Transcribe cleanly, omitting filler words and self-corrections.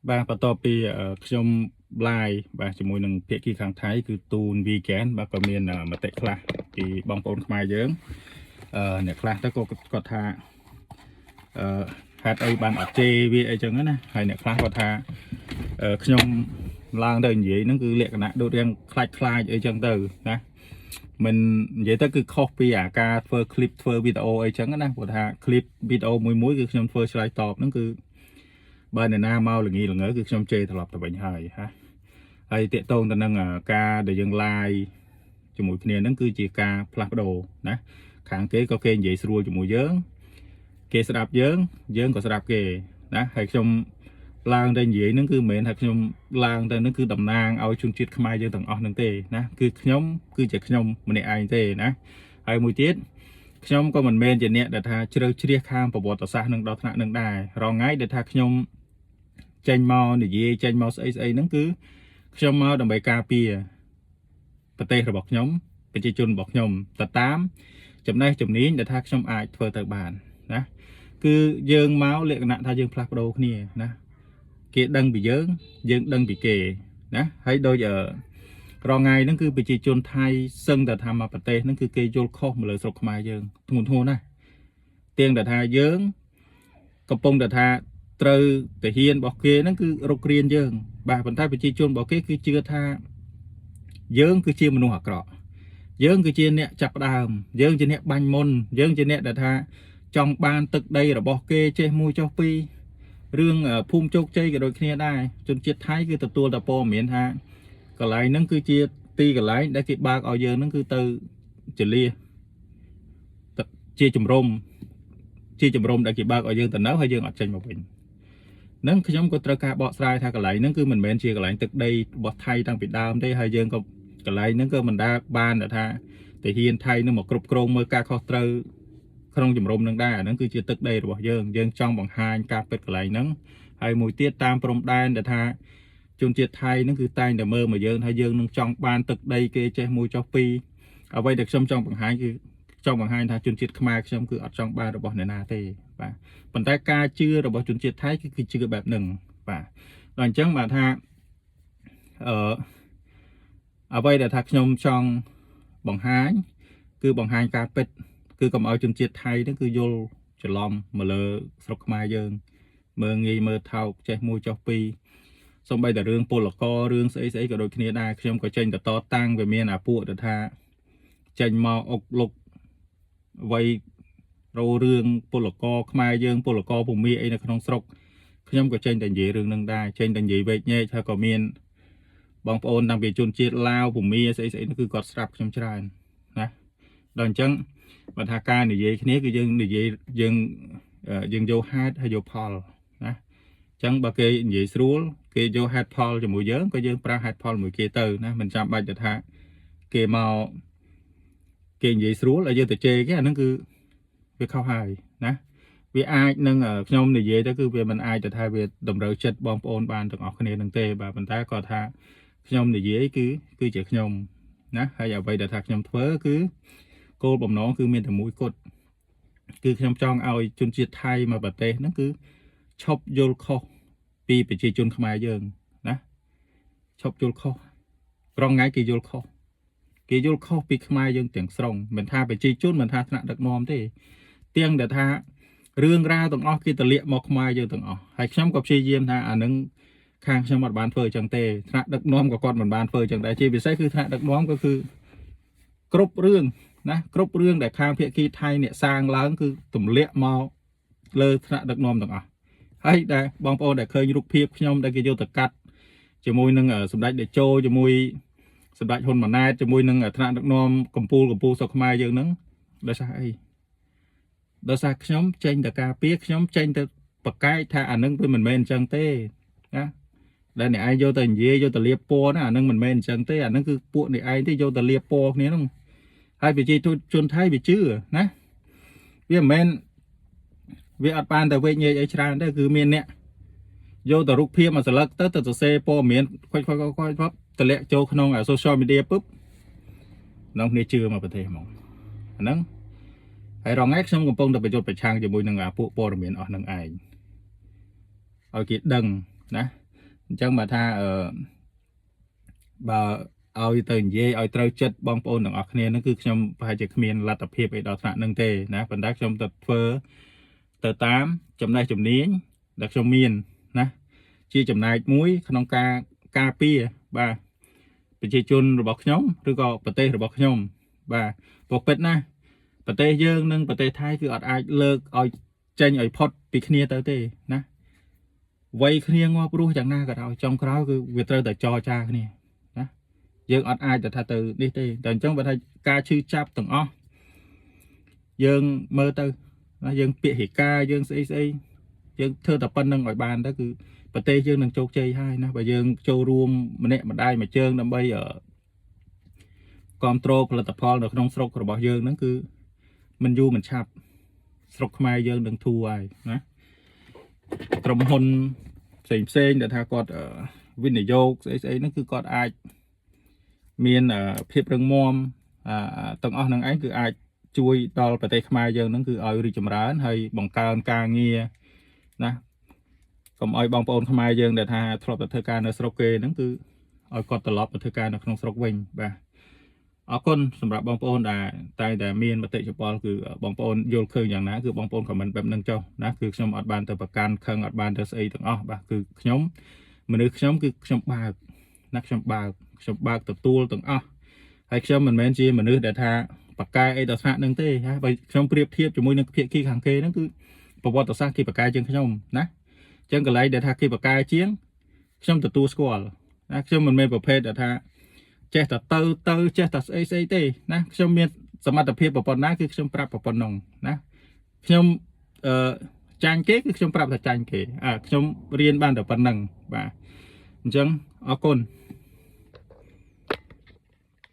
បាទបន្ទាប់ពីខ្ញុំឡាយបាទជាមួយនឹងភាគីខាងថៃគឺទូន weekend បាទក៏មានមតិខ្លះពីបងប្អូនខ្មែរយើងអ្នកខ្លះទៅក៏គាត់ថាហេតុអីបានអត់ជេរវាអីចឹងណាហើយអ្នកខ្លះគាត់ថាខ្ញុំឡើងទៅនិយាយហ្នឹងគឺលក្ខណៈដូចរៀងខ្លាចអីចឹងទៅណាមិននិយាយទៅគឺខុសពីអាការធ្វើ clip ធ្វើវីដេអូអីចឹងណាគាត់ថា clip វីដេអូមួយគឺខ្ញុំធ្វើឆ្លើយតបហ្នឹងគឺបើអ្នកណាមកល្ងីល្ងើគឺខ្ញុំជេរត្រឡប់ទៅវិញហើយហើយតាកតងទៅនឹងការដែលយើង live ជាមួយគ្នាហ្នឹងគឺជាការផ្លាស់ប្ដូរណាខាងគេក៏គេនិយាយស្រួលជាមួយយើងគេស្ដាប់យើងក៏ស្ដាប់គេណាហើយខ្ញុំឡើងទៅនិយាយហ្នឹងគឺមិនមែនថាខ្ញុំឡើងទៅហ្នឹងគឺតំណាងឲ្យជនជាតិខ្មែរយើងទាំងអស់ហ្នឹងទេណាគឺខ្ញុំគឺជាខ្ញុំម្នាក់ឯងទេណាហើយមួយទៀតខ្ញុំក៏មិនមែនជាអ្នកដែលថាជ្រៅជ្រះខាងប្រវត្តិសាស្ត្រនឹងដល់ថ្នាក់នឹងដែររងថ្ងៃដែលថាខ្ញុំចេញមកនិយាយចេញមកស្អីហ្នឹងគឺខ្ញុំមកដើម្បីការពារប្រទេសរបស់ខ្ញុំប្រជាជនរបស់ខ្ញុំទៅតាមចំណេះជំនាញដែលថាខ្ញុំអាចធ្វើទៅបានណាគឺយើងមកលក្ខណៈថាយើងផ្លាស់ប្ដូរគ្នាណាគេដឹងពីយើងដឹងពីគេណាហើយដូចរងថ្ងៃហ្នឹងគឺប្រជាជនថៃសឹងតែថាមកប្រទេសហ្នឹងគឺគេយល់ខុសមកលើស្រុកខ្មែរយើងធ្ងន់ធ្ងរណាស់ទៀងតែថាយើងកំពុងតែថាត្រូវទាហានរបស់គេហ្នឹងគឺរុករៀនយើងបាទប៉ុន្តែប្រជាជនរបស់គេគឺជឿថាយើងគឺជាមនុស្សអាក្រក់យើងគឺជាអ្នកចាប់ផ្ដើមយើងជាអ្នកបាញ់មុនយើងជាអ្នកដែលថាចង់បានទឹកដីរបស់គេចេះមួយចុះពីររឿងភូមិជោគជ័យក៏ដូចគ្នាដែរជនជាតិថៃគឺទទួលតែព័ត៌មានថាកន្លែងហ្នឹងគឺជាទីកន្លែងដែលគេបើកឲ្យយើងហ្នឹងគឺទៅចលាជាជំរំដែលគេបើកឲ្យយើងទៅនៅហើយយើងអត់ចេញមកវិញនឹងខ្ញុំក៏ត្រូវការបកស្រាយថាកន្លែងហ្នឹងគឺមិនមែនជាកន្លែងទឹកដីរបស់ថៃតាំងពីដើមទេហើយយើងក៏កន្លែងហ្នឹងក៏មិនដែលបានថាទាហានថៃនឹងមកគ្រប់គ្រងមើលការខុសត្រូវក្នុងជំរំនឹងដែរអាហ្នឹងគឺជាទឹកដីរបស់យើងចង់បង្ហាញការពិតកន្លែងហ្នឹងហើយមួយទៀតតាមព្រំដែនដែលថាជនជាតិថៃហ្នឹងគឺតែងតែមើលមកយើងហើយយើងនឹងចង់បានទឹកដីគេចេះមួយចុះពីរអ្វីដែលខ្ញុំចង់បង្ហាញគឺចង់បង្ហាញថាជនជាតិខ្មែរខ្ញុំគឺអត់ចង់បានរបស់អ្នកណាទេបាទប៉ុន្តែការជឿរបស់ជនជាតិថៃគឺជឿបែបហ្នឹងបាទដល់អញ្ចឹងបាទថាអ្វីដែលថាខ្ញុំចង់បង្ហាញគឺបង្ហាញការពិតគឺកុំឲ្យជនជាតិថៃហ្នឹងគឺយល់ច្រឡំមកលើស្រុកខ្មែរយើងមើលងាយមើលថោកចេះមួយចុះពីរសូម្បីតែរឿងពលកររឿងស្អីក៏ដូចគ្នាដែរខ្ញុំក៏ចេញតតាំងវាមានអាពួកទៅថាចេញមកអុកលុកអ្វីរោរឿងពលករខ្មែរយើងពលករភូមិអីនៅក្នុងស្រុកខ្ញុំក៏ចេញតែនិយាយរឿងនឹងដែរចេញតែនិយាយវែកញែកហើយក៏មានបងប្អូនតាំងពីជនជាតិឡាវភូមិស្អីនោះគឺគាត់ស្ដាប់ខ្ញុំច្រើនណាដល់អញ្ចឹងបើថាការនិយាយគ្នាគឺយើងនិយាយយើងយកហេតុហើយយកផលណាអញ្ចឹងបើគេនិយាយស្រួលគេយកហេតុផលជាមួយយើងក៏យើងប្រើហេតុផលមួយគេទៅណាមិនចាំបាច់ទៅថាគេមកគេនិយាយស្រួលហើយយើងទៅជេរគេអាហ្នឹងគឺវាខុសហើយណាវាអាចនឹងខ្ញុំនិយាយទៅគឺវាមិនអាចទៅថាវាតម្រូវចិត្តបងប្អូនបានទាំងអស់គ្នានឹងទេបាទប៉ុន្តែគាត់ថាខ្ញុំនិយាយគឺជាខ្ញុំណាហើយអ្វីដែលថាខ្ញុំធ្វើគឺគោលបំណងគឺមានតែមួយគត់គឺខ្ញុំចង់ឲ្យជនជាតិថៃមកប្រទេសហ្នឹងគឺឈប់យល់ខុសពីប្រជាជនខ្មែរយើងណាឈប់យល់ខុសក្រុងថ្ងៃគេយល់ខុសពីខ្មែរយើងទាំងស្រុងមិនថាប្រជាជនមិនថាថ្នាក់ដឹកនាំទេទាំងដែលថារឿងរ៉ាវទាំងអស់គេទលាក់មកខ្មែរយើងទាំងអស់ហើយខ្ញុំក៏ព្យាយាមថាអានឹងខាងខ្ញុំអត់បានធ្វើអញ្ចឹងទេថ្នាក់ដឹកនាំក៏គាត់មិនបានធ្វើអញ្ចឹងដែរជាពិសេសគឺថ្នាក់ដឹកនាំក៏គឺគ្រប់រឿងណាគ្រប់រឿងដែលខាងភាគីថៃអ្នកសាងឡើងគឺទម្លាក់មកលើថ្នាក់ដឹកនាំទាំងអស់ហើយដែលបងប្អូនដែលឃើញរូបភាពខ្ញុំដែលគេយកទៅកាត់ជាមួយនឹងសម្ដេចតេជោជាមួយសម្ដេចហ៊ុនម៉ាណែតជាមួយនឹងថ្នាក់ដឹកនាំកម្ពុជាស្រុកខ្មែរយើងហ្នឹងដោយសារអីដោយសារខ្ញុំចេញទៅការពារខ្ញុំចេញទៅប្រកែកថាអានឹងវាមិនមែនអញ្ចឹងទេណាដែលអ្នកឯងយកទៅនិយាយយកទៅលាបពណ៌ណាអានឹងមិនមែនអញ្ចឹងទេអានឹងគឺពួកអ្នកឯងទេយកទៅលាបពណ៌គ្នាហ្នឹងហើយប្រជាជនថៃវាជឿណាវាមិនមែនវាអត់បានទៅវេកញែកអីច្រើនទេគឺមានអ្នកយកទៅរូបភាពមកស្លឹកទៅសរសេរព័ត៌មានខុសតម្លាក់ចូលក្នុង social media ពឹបនាំគ្នាជឿមកប្រទេសហ្មងអាហ្នឹងហើយរងថ្ងៃខ្ញុំកំពុងតែប្រយុទ្ធប្រឆាំងជាមួយនឹងពួកព័ត៌មានអស់នឹងឯងឲ្យគេដឹងណា chẳng mà tha bà ao từ dê ao trâu chất bong ôn đằng ọc này nó cứ trong phải chỉ miền là tập hiệp ấy đào thản nâng tề nè phần đắc trong tập phơ tờ 8 chấm này chấm nến đặc trong miền nè chia chấm này muối không ca pia ba bị chia chun rồi bọc nhóm rồi có bờ tê rồi bọc nhóm ba bọcเป็ด na bờ tê dương nâng bờ tê thái cứ ở ai lơ ở trên ở pot bị kia tới tê nè vậy kia ngoa bru chẳng na cả đâu trong cái đó cứ việc tới cho cha cái này dương ở aiแต่ถ้าtừ đi têแต่trong bờ thay ca chư chắp từng o dương mơ tư dương bịa hỉ ca dương xây dương thơ tập phân nâng ở bàn đó cứ bờ tê dương nâng châu chơi hai nè bà dương châu ruộng mà nè mà đai mà trơn nằm bây ở control là tập phò được trong sọc của bảo dương nó cứ mình du mình chạp sọc mai dương đừng thu ai nè trong hôn xem để tha cọt ở vinh để vô xây nó cứ cọt ai miền ở phía rừng mom tầng ở năng ấy cứ ai chui to bờ tê mai dương nó cứ ở đi chậm rãi hay bằng cao ca nghe nè còn ai bong bồn mai dương để tha thọp thời gian ở sọc kê nó cứ ai cọt tờ lọp thời gian ở trong sọc vinh và ở conสำหรับบองปอนได้แต่เมียนมาเตะจบอลคือบองปอนโยนเครื่องอย่างนั้นคือบองปอนของมันแบบนึงเจ้านะคือขยมอัดบานแต่ประกันเครื่องอัดบานแต่ใส่ต่างอ๋อบ่คือขยมมันนึกขยมคือขยมบากนักขยมบากตัวตัวต่างอ๋อให้ขยมมันแม่นจีมันนึกแต่ท่าปากกาไอ้ตัวสะนึงเต้ฮะไปขยมเปรียบเทียบจมูกนึงเพียขี้ขังเคนั่นคือประวัติศาสตร์ขี้ปากกาจึงขยมนะจึงก็เลยแต่ท่าขี้ปากกาเชียงขยมตัวตัวสกอลนะขยมมันไม่ประเภทแต่ท่าเจ้าตัดเตอเจ้าตัดไอ้เต้นะขยมมีสมรรถเพียบปนนั้นคือขยมปรับปนนงนะขยมจานเก๊คือขยมปรับแต่จานเก๋ขยมเรียนบ้านแต่ปนนังบ่าจังเอาคน